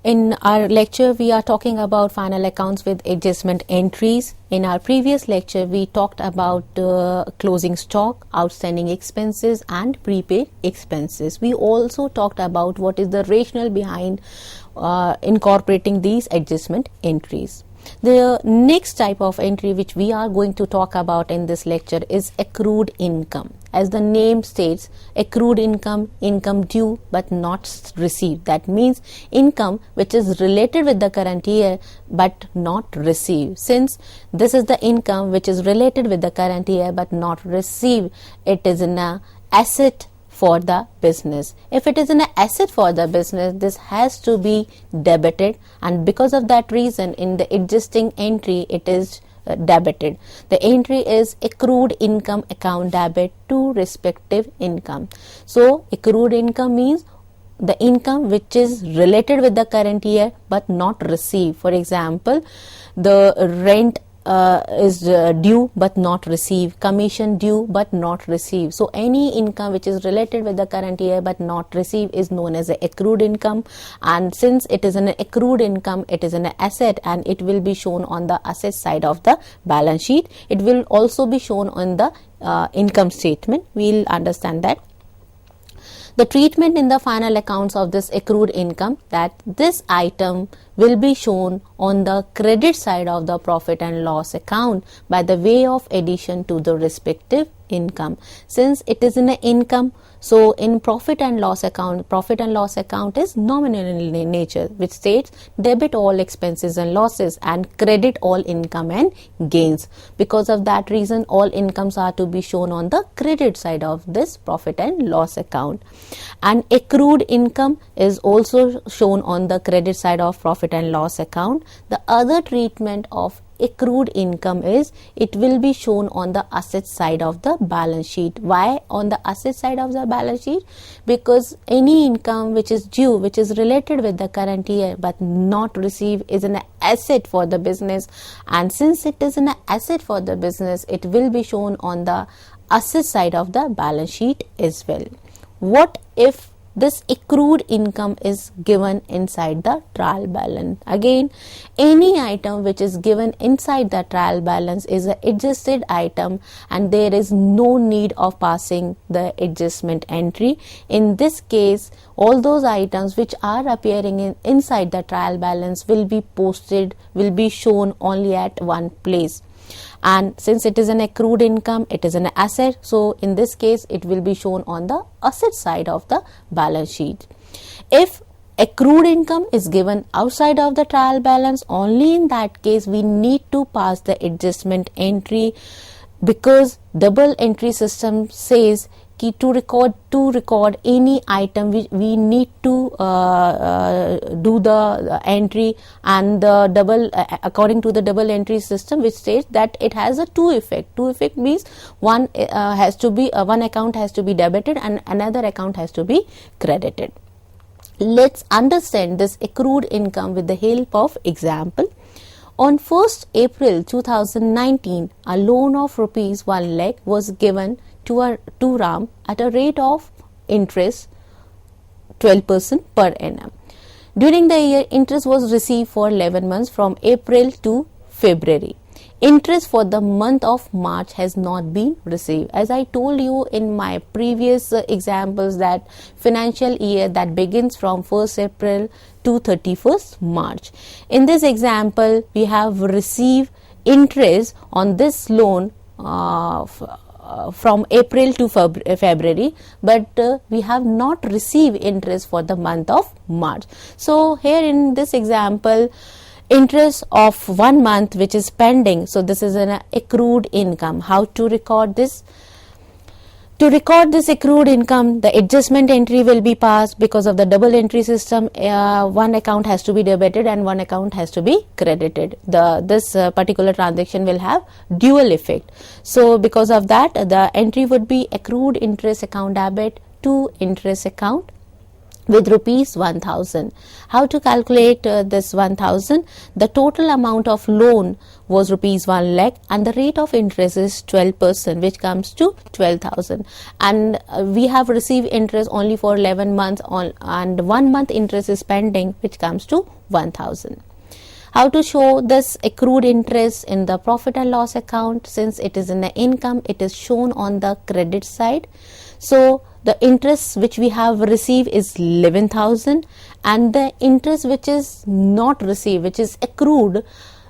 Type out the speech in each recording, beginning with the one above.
In our lecture, we are talking about final accounts with adjustment entries. In our previous lecture, we talked about closing stock, outstanding expenses and prepaid expenses. We also talked about what is the rationale behind incorporating these adjustment entries. The next type of entry which we are going to talk about in this lecture is accrued income. As the name states, accrued income, income due but not received. That means income which is related with the current year but not received. Since this is the income which is related with the current year but not received, it is an asset for the business. If it is an asset for the business, this has to be debited, and because of that reason in the existing entry it is debited. The entry is accrued income account debit to respective income. So accrued income means the income which is related with the current year but not received. For example, the rent is due but not received, commission due but not received. So any income which is related with the current year but not received is known as a accrued income, and since it is an accrued income, it is an asset and it will be shown on the asset side of the balance sheet. It will also be shown on the income statement. We'll understand that. The treatment in the final accounts of this accrued income, that this item will be shown on the credit side of the profit and loss account by the way of addition to the respective income. Since it is an income, so in profit and loss account is nominal in nature, which states debit all expenses and losses and credit all income and gains. Because of that reason, all incomes are to be shown on the credit side of this profit and loss account. And accrued income is also shown on the credit side of profit and loss account. The other treatment of accrued income is it will be shown on the asset side of the balance sheet. Why on the asset side of the balance sheet? Because any income which is due, which is related with the current year but not received, is an asset for the business, and since it is an asset for the business, it will be shown on the asset side of the balance sheet as well. What if this accrued income is given inside the trial balance? Again, any item which is given inside the trial balance is an adjusted item and there is no need of passing the adjustment entry. In this case, all those items which are appearing inside the trial balance will be posted, will be shown only at one place. And since it is an accrued income, it is an asset, so in this case it will be shown on the asset side of the balance sheet. If accrued income is given outside of the trial balance, only in that case we need to pass the adjustment entry, because double entry system says to record any item we need to do the entry, and the double according to the double entry system, which states that it has a two effect. Two effect means one account has to be debited and another account has to be credited. Let's understand this accrued income with the help of example. On 1st April 2019, a loan of rupees 1 lakh was given to Ram at a rate of interest 12% per annum. During the year, interest was received for 11 months from April to February. Interest for the month of March has not been received. As I told you in my previous examples, that financial year that begins from 1st April to 31st March. In this example, we have received interest on this loan from April to February, but we have not received interest for the month of March. So here in this example, interest of 1 month which is pending, so this is an accrued income. How to record this? To record this accrued income, the adjustment entry will be passed. Because of the double entry system, one account has to be debited and one account has to be credited. This particular transaction will have dual effect. So because of that, the entry would be accrued interest account debit to interest account with rupees 1000. How to calculate this 1000? The total amount of loan was rupees 1 lakh and the rate of interest is 12%, which comes to 12,000. And we have received interest only for 11 months and 1 month interest is pending, which comes to 1000. How to show this accrued interest in the profit and loss account? Since it is in the income, it is shown on the credit side. So the interest which we have received is 11,000, and the interest which is not received, which is accrued,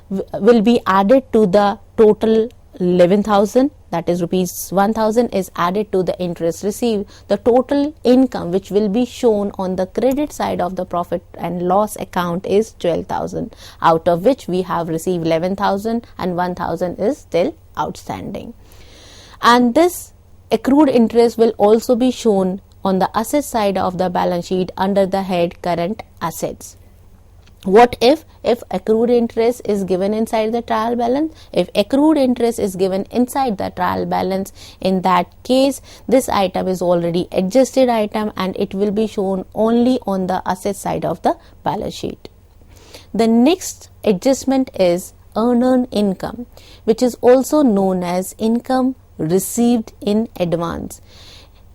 will be added to the total 11,000, that is rupees 1,000 is added to the interest received. The total income which will be shown on the credit side of the profit and loss account is 12,000, out of which we have received 11,000 and 1,000 is still outstanding. And this accrued interest will also be shown on the asset side of the balance sheet under the head current assets. What if accrued interest is given inside the trial balance? If accrued interest is given inside the trial balance, in that case this item is already adjusted item and it will be shown only on the asset side of the balance sheet. The next adjustment is earned income, which is also known as income received in advance.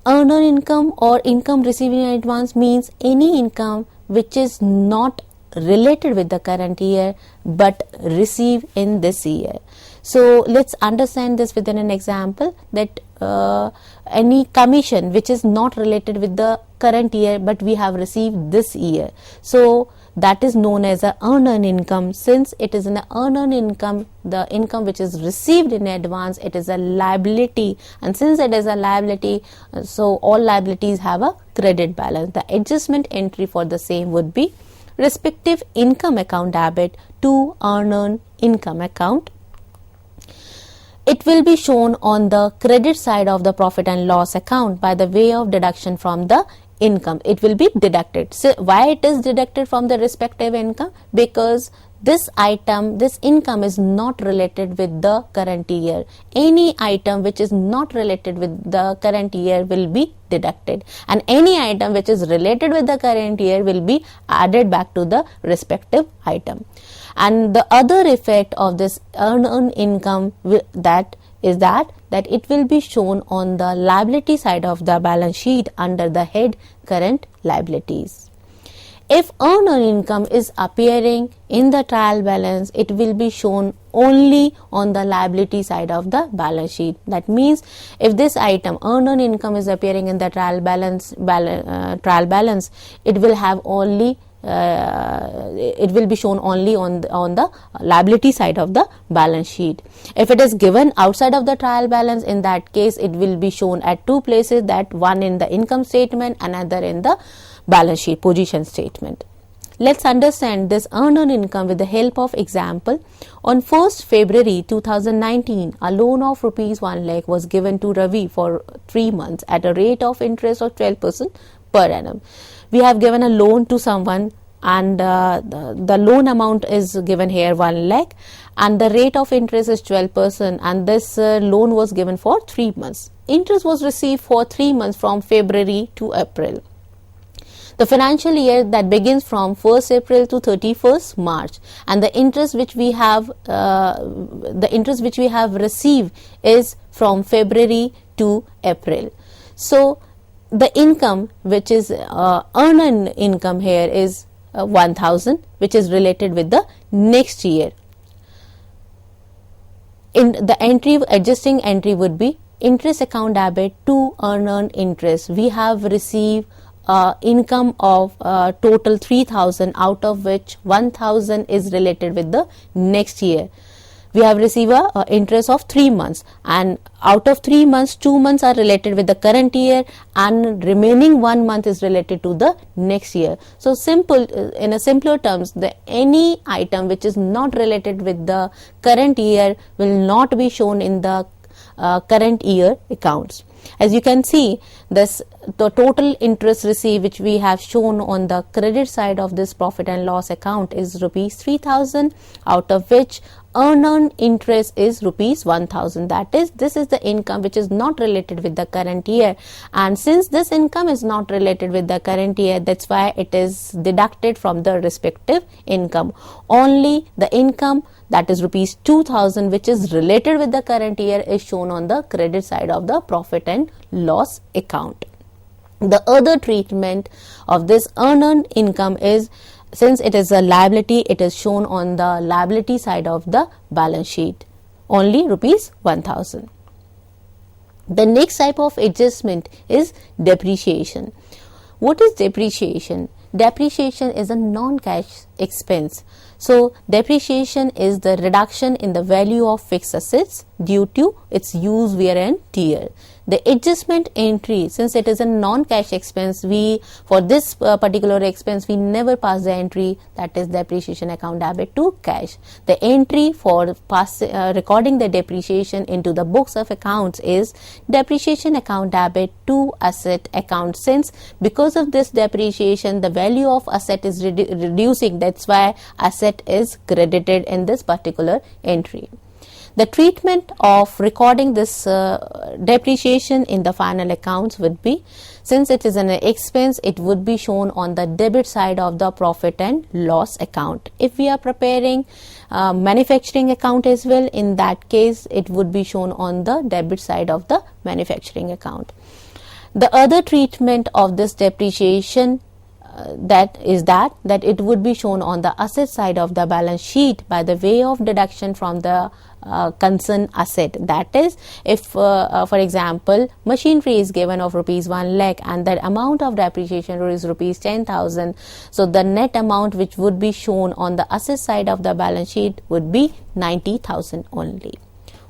Earned income or income received in advance means any income which is not related with the current year but received in this year. So let's understand this within an example, that any commission which is not related with the current year but we have received this year, so that is known as a earned income. Since it is an earned income, the income which is received in advance, it is a liability, and since it is a liability, so all liabilities have a credit balance. The adjustment entry for the same would be respective income account debit to earned income account. It will be shown on the credit side of the profit and loss account by the way of deduction from the income. It will be deducted. So why it is deducted from the respective income? Because this item, this income is not related with the current year. Any item which is not related with the current year will be deducted, and any item which is related with the current year will be added back to the respective item. And the other effect of this earned income that it will be shown on the liability side of the balance sheet under the head current liabilities. If earned income is appearing in the trial balance, it will be shown only on the liability side of the balance sheet. That means if this item earned income is appearing in the trial balance, it will have only it will be shown only on the liability side of the balance sheet. If it is given outside of the trial balance, in that case it will be shown at two places, that one in the income statement, another in the balance sheet position statement. Let's understand this earned income with the help of example. On 1st February 2019, a loan of rupees 1 lakh was given to Ravi for 3 months at a rate of interest of 12% per annum. We have given a loan to someone, and the loan amount is given here 1 lakh, and the rate of interest is 12%, and this loan was given for 3 months. Interest was received for 3 months from February to April. The financial year that begins from 1st April to 31st March, and the interest which we have received is from February to April. So the income which is earned income here is 1,000, which is related with the next year. In the adjusting entry would be interest account debit to earned interest. We have received income of total 3,000, out of which 1,000 is related with the next year. We have received a interest of 3 months, and out of 3 months, 2 months are related with the current year, and remaining 1 month is related to the next year. So in a simpler terms, any item which is not related with the current year will not be shown in the current year accounts. As you can see, the total interest received which we have shown on the credit side of this profit and loss account is rupees 3,000, out of which earned interest is rupees 1,000. That is, this is the income which is not related with the current year, and since this income is not related with the current year, that's why it is deducted from the respective income. Only the income, that is rupees 2,000, which is related with the current year, is shown on the credit side of the profit and loss account. The other treatment of this earned income is since it is a liability, it is shown on the liability side of the balance sheet, only rupees 1000. The next type of adjustment is depreciation. What is depreciation? Depreciation is a non-cash expense. So depreciation is the reduction in the value of fixed assets due to its use, wear and tear. The adjustment entry, since it is a non-cash expense, for this particular expense we never pass the entry, that is depreciation account debit to cash. The entry for recording the depreciation into the books of accounts is depreciation account debit to asset account. Since because of this depreciation the value of asset is reducing, that's why asset is credited in this particular entry. The treatment of recording this depreciation in the final accounts would be, since it is an expense, it would be shown on the debit side of the profit and loss account. If we are preparing manufacturing account as well, in that case it would be shown on the debit side of the manufacturing account. The other treatment of this depreciation that it would be shown on the asset side of the balance sheet by the way of deduction from the concerned asset. That is, if for example machinery is given of rupees 1 lakh and the amount of depreciation is rupees 10,000, so the net amount which would be shown on the asset side of the balance sheet would be 90,000 only.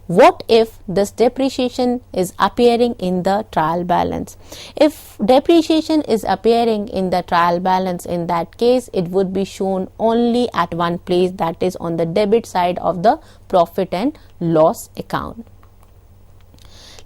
What if this depreciation is appearing in the trial balance? If depreciation is appearing in the trial balance, in that case it would be shown only at one place, that is on the debit side of the profit and loss account.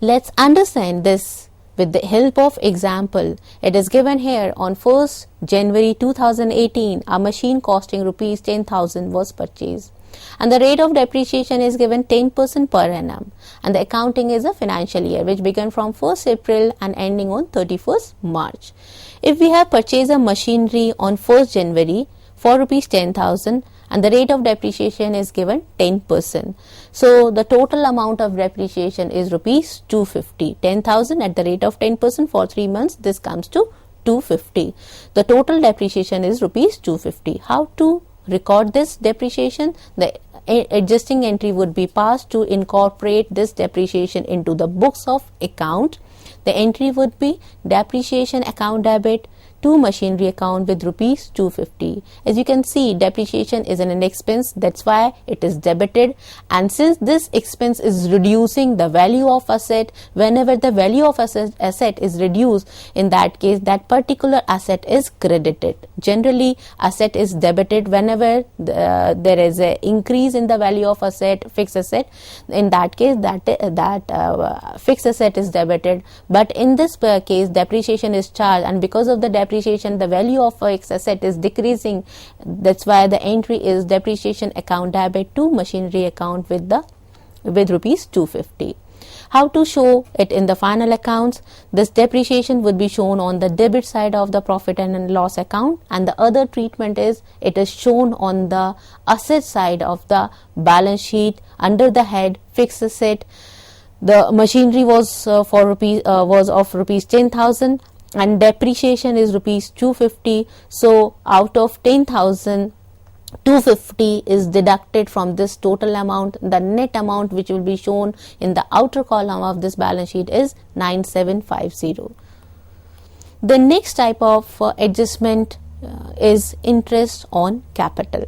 Let's understand this with the help of example. It is given here on 1st January 2018, a machine costing rupees 10,000 was purchased, and the rate of depreciation is given 10% per annum, and the accounting is a financial year which began from 1st April and ending on 31st March. If we have purchased a machinery on 1st January for rupees 10,000 and the rate of depreciation is given 10%, so the total amount of depreciation is rupees 250. 10,000 at the rate of 10% for 3 months, this comes to 250. The total depreciation is rupees 250. How to record this depreciation? The adjusting entry would be passed to incorporate this depreciation into the books of account. The entry would be depreciation account debit to machinery account with rupees 250. As you can see, depreciation is an expense, that's why it is debited, and since this expense is reducing the value of asset, whenever the value of asset is reduced, in that case that particular asset is credited. Generally asset is debited whenever there is an increase in the value of asset, fixed asset. In that case that fixed asset is debited, but in this case depreciation is charged, and because of the depreciation the value of fixed asset is decreasing, that's why the entry is depreciation account debit to machinery account with rupees 250. How to show it in the final accounts? This depreciation would be shown on the debit side of the profit and loss account, and the other treatment is it is shown on the asset side of the balance sheet under the head fixed asset. The machinery was of rupees 10,000 and depreciation is rupees 250. So out of 10,000, 250 is deducted from this total amount. The net amount which will be shown in the outer column of this balance sheet is 9750. The next type of adjustment is interest on capital.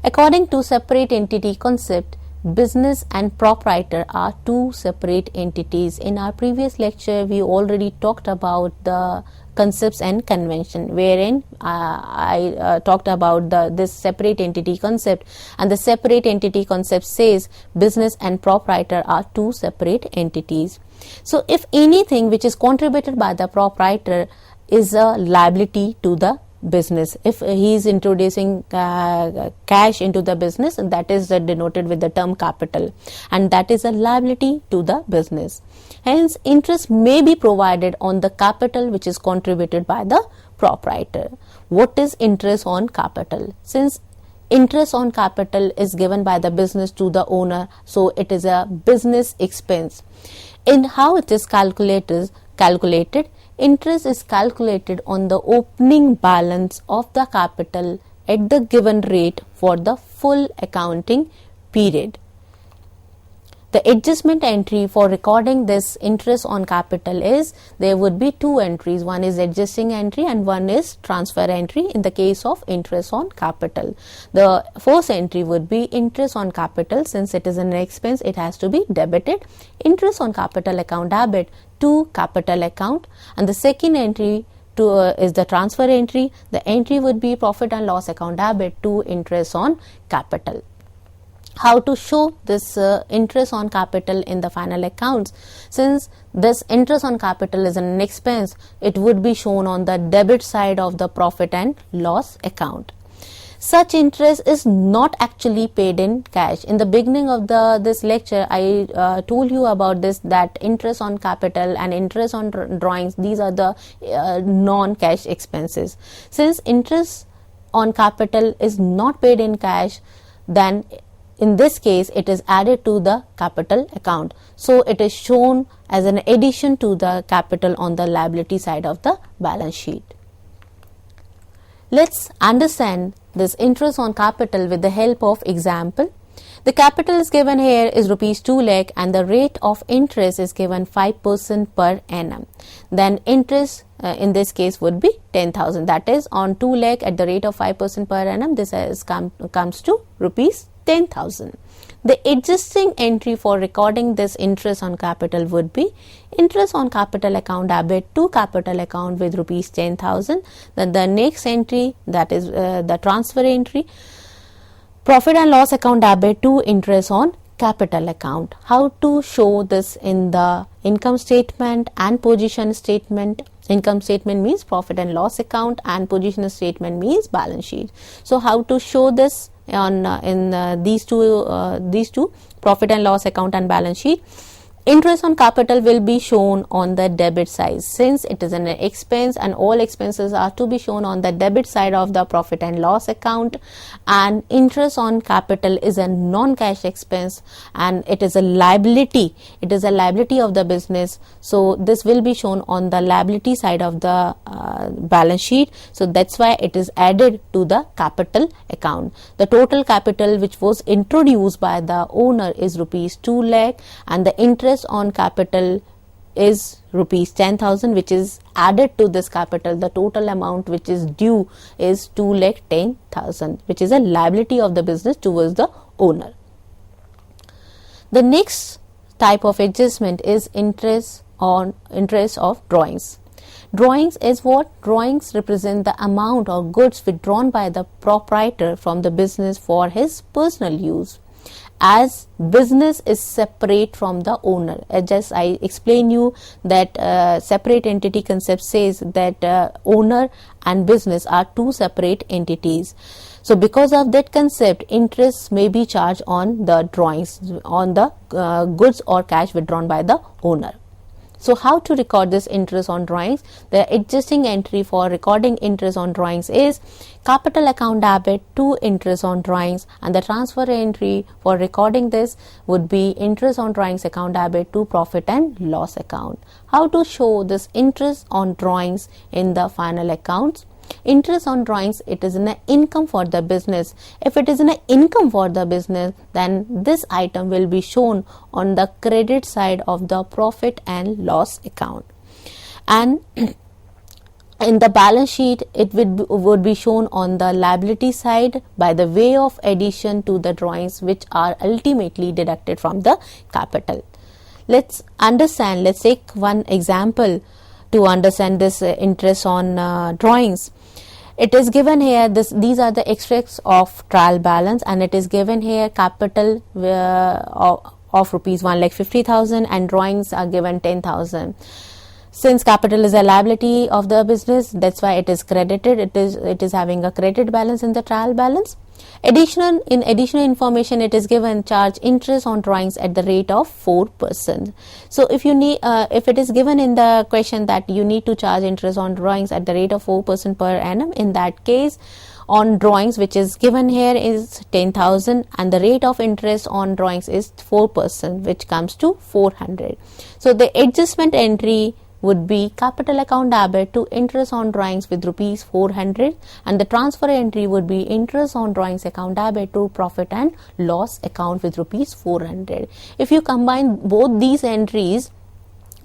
According to separate entity concept, business and proprietor are two separate entities. In our previous lecture, we already talked about the concepts and convention, wherein I talked about this separate entity concept, and the separate entity concept says business and proprietor are two separate entities. So if anything which is contributed by the proprietor is a liability to the business, if he is introducing cash into the business, that is denoted with the term capital, and that is a liability to the business. Hence interest may be provided on the capital which is contributed by the proprietor. What is interest on capital? Since interest on capital is given by the business to the owner, so it is a business expense. In how it is calculated, interest is calculated on the opening balance of the capital at the given rate for the full accounting period. The adjustment entry for recording this interest on capital is, there would be two entries. One is adjusting entry and one is transfer entry in the case of interest on capital. The first entry would be interest on capital. Since it is an expense, it has to be debited. Interest on capital account debit to capital account. And the second entry is the transfer entry. The entry would be profit and loss account debit to interest on capital. How to show this interest on capital in the final accounts? Since this interest on capital is an expense, it would be shown on the debit side of the profit and loss account. Such interest is not actually paid in cash. In the beginning of this lecture, I told you about this, that interest on capital and interest on drawings, these are the non-cash expenses. Since interest on capital is not paid in cash, then in this case, it is added to the capital account. So, it is shown as an addition to the capital on the liability side of the balance sheet. Let's understand this interest on capital with the help of example. The capital is given here is rupees 2 lakh and the rate of interest is given 5% per annum. Then interest in this case would be 10,000, that is on 2 lakh at the rate of 5% per annum, this comes to rupees 10,000. The adjusting entry for recording this interest on capital would be interest on capital account debit to capital account with rupees 10,000. Then the next entry, that is the transfer entry, profit and loss account debit to interest on capital account. How to show this in the income statement and position statement? Income statement means profit and loss account and position statement means balance sheet. So how to show this on these two profit and loss account and balance sheet? Interest on capital will be shown on the debit side, since it is an expense and all expenses are to be shown on the debit side of the profit and loss account, and interest on capital is a non-cash expense and it is a liability. It is a liability of the business, so this will be shown on the liability side of the balance sheet. So that's why it is added to the capital account. The total capital which was introduced by the owner is rupees 2 lakh and the interest on capital is rupees 10,000, which is added to this capital. The total amount which is due is 2,10,000, which is a liability of the business towards the owner. The next type of adjustment is interest of drawings. Drawings is what? Drawings represent the amount or goods withdrawn by the proprietor from the business for his personal use. As business is separate from the owner, just I explain you that separate entity concept says that owner and business are two separate entities. So because of that concept, interest may be charged on the drawings, on the goods or cash withdrawn by the owner. So how to record this interest on drawings? The adjusting entry for recording interest on drawings is capital account debit to interest on drawings, and the transfer entry for recording this would be interest on drawings account debit to profit and loss account. How to show this interest on drawings in the final accounts? Interest on drawings, it is an income for the business. If it is an income for the business, then this item will be shown on the credit side of the profit and loss account, and in the balance sheet it would be shown on the liability side by the way of addition to the drawings, which are ultimately deducted from the capital. Let's take one example to understand this interest on drawings. It is given here, these are the extracts of trial balance, and it is given here capital of rupees 1,50,000 and drawings are given 10,000. Since capital is a liability of the business, that's why it is credited. It is having a credit balance in the trial balance. Additional information, it is given charge interest on drawings at the rate of 4%. So if it is given in the question that you need to charge interest on drawings at the rate of 4% per annum, in that case on drawings which is given here is 10,000 and the rate of interest on drawings is 4%, which comes to 400. So the adjustment entry would be capital account debit to interest on drawings with rupees 400, and the transfer entry would be interest on drawings account debit to profit and loss account with rupees 400. If you combine both these entries,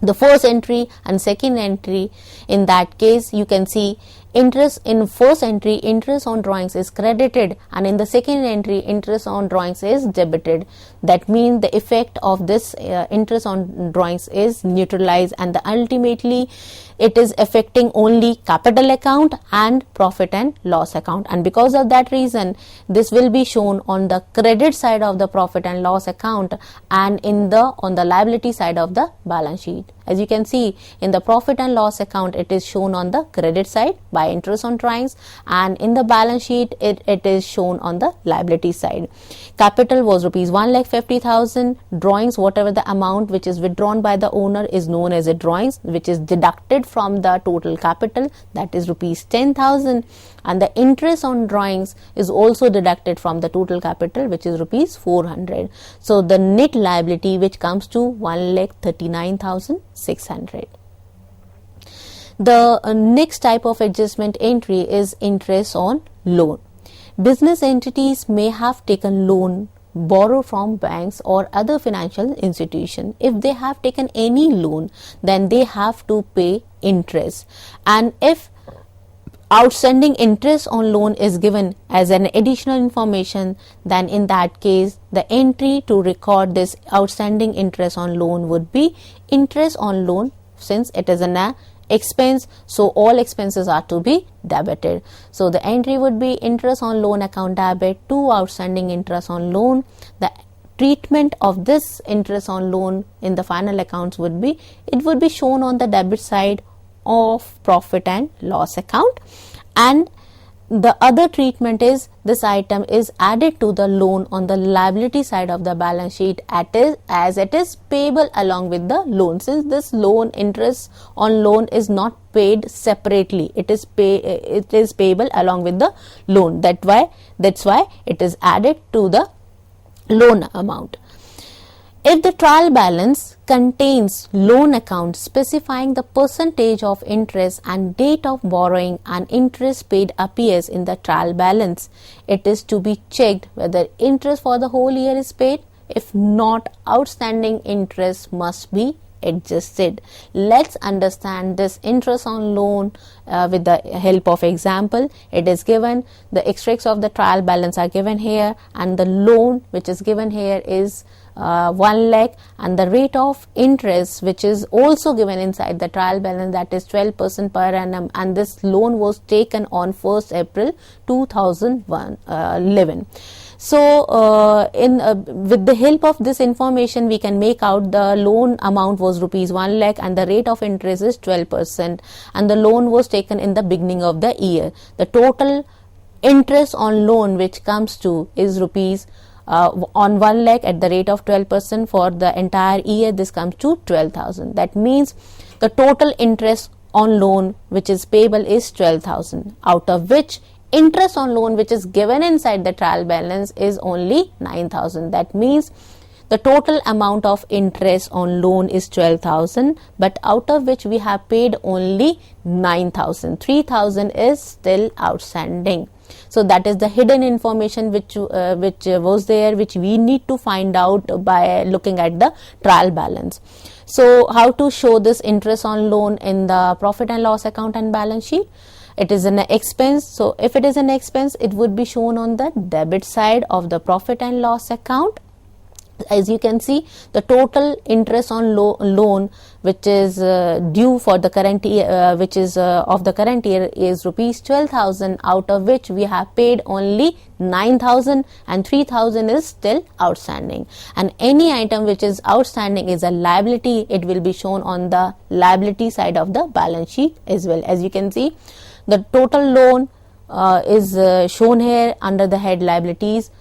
the first entry and second entry, in that case you can see interest in first entry, interest on drawings is credited, and in the second entry, interest on drawings is debited. That means the effect of this interest on drawings is neutralized, and ultimately it is affecting only capital account and profit and loss account, and because of that reason this will be shown on the credit side of the profit and loss account and on the liability side of the balance sheet. As you can see, in the profit and loss account it is shown on the credit side by interest on drawings, and in the balance sheet it is shown on the liability side. Capital was rupees 1,50,000. Drawings, whatever the amount which is withdrawn by the owner is known as a drawings, which is deducted from the total capital, that is rupees 10,000, and the interest on drawings is also deducted from the total capital, which is rupees 400. So the net liability which comes to 1,39,600. The next type of adjustment entry is interest on loan. Business entities may have taken loan, borrow from banks or other financial institution. If they have taken any loan, then they have to pay interest, and if outstanding interest on loan is given as an additional information, then in that case the entry to record this outstanding interest on loan would be interest on loan, since it is an expense, so all expenses are to be debited. So the entry would be interest on loan account debit to outstanding interest on loan. The treatment of this interest on loan in the final accounts would be, it would be shown on the debit side of profit and loss account, and the other treatment is this item is added to the loan on the liability side of the balance sheet as it is payable along with the loan. Since this loan, interest on loan is not paid separately, it is payable along with the loan. That's why it is added to the loan amount. If the trial balance contains loan account specifying the percentage of interest and date of borrowing and interest paid appears in the trial balance, it is to be checked whether interest for the whole year is paid. If not, outstanding interest must be adjusted. Let's understand this interest on loan with the help of example. It is given, the extracts of the trial balance are given here, and the loan which is given here is 1 lakh, and the rate of interest which is also given inside the trial balance, that is 12% per annum, and this loan was taken on 1st April 2011. So with the help of this information we can make out the loan amount was rupees 1 lakh and the rate of interest is 12%, and the loan was taken in the beginning of the year. The total interest on loan which comes to is rupees on 1 lakh at the rate of 12% for the entire year, this comes to 12,000. That means the total interest on loan which is payable is 12,000, out of which interest on loan which is given inside the trial balance is only 9,000. That means the total amount of interest on loan is 12,000, but out of which we have paid only 9,000. 3,000 is still outstanding. So that is the hidden information which was there, which we need to find out by looking at the trial balance. So how to show this interest on loan in the profit and loss account and balance sheet? It is an expense. So if it is an expense, it would be shown on the debit side of the profit and loss account. As you can see, the total interest on loan which is due for the current year, which is of the current year, is rupees 12,000, out of which we have paid only 9,000 and 3,000 is still outstanding. And any item which is outstanding is a liability. It will be shown on the liability side of the balance sheet as well. As you can see, the total loan is shown here under the head liabilities,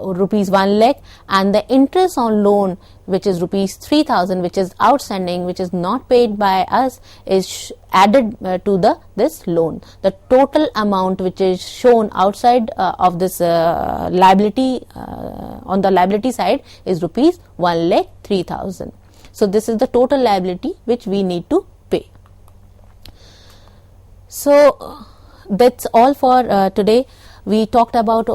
rupees 1 lakh, and the interest on loan which is rupees 3,000, which is outstanding, which is not paid by us, is added to this loan. The total amount which is shown outside of this liability on the liability side is rupees 1,03,000. So this is the total liability which we need to pay. So that's all for today. We talked about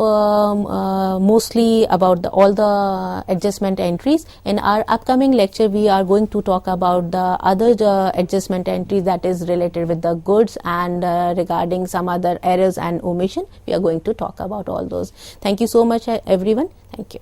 mostly about all the adjustment entries. In our upcoming lecture, we are going to talk about the other adjustment entries that is related with the goods, and regarding some other errors and omission. We are going to talk about all those. Thank you so much, everyone. Thank you.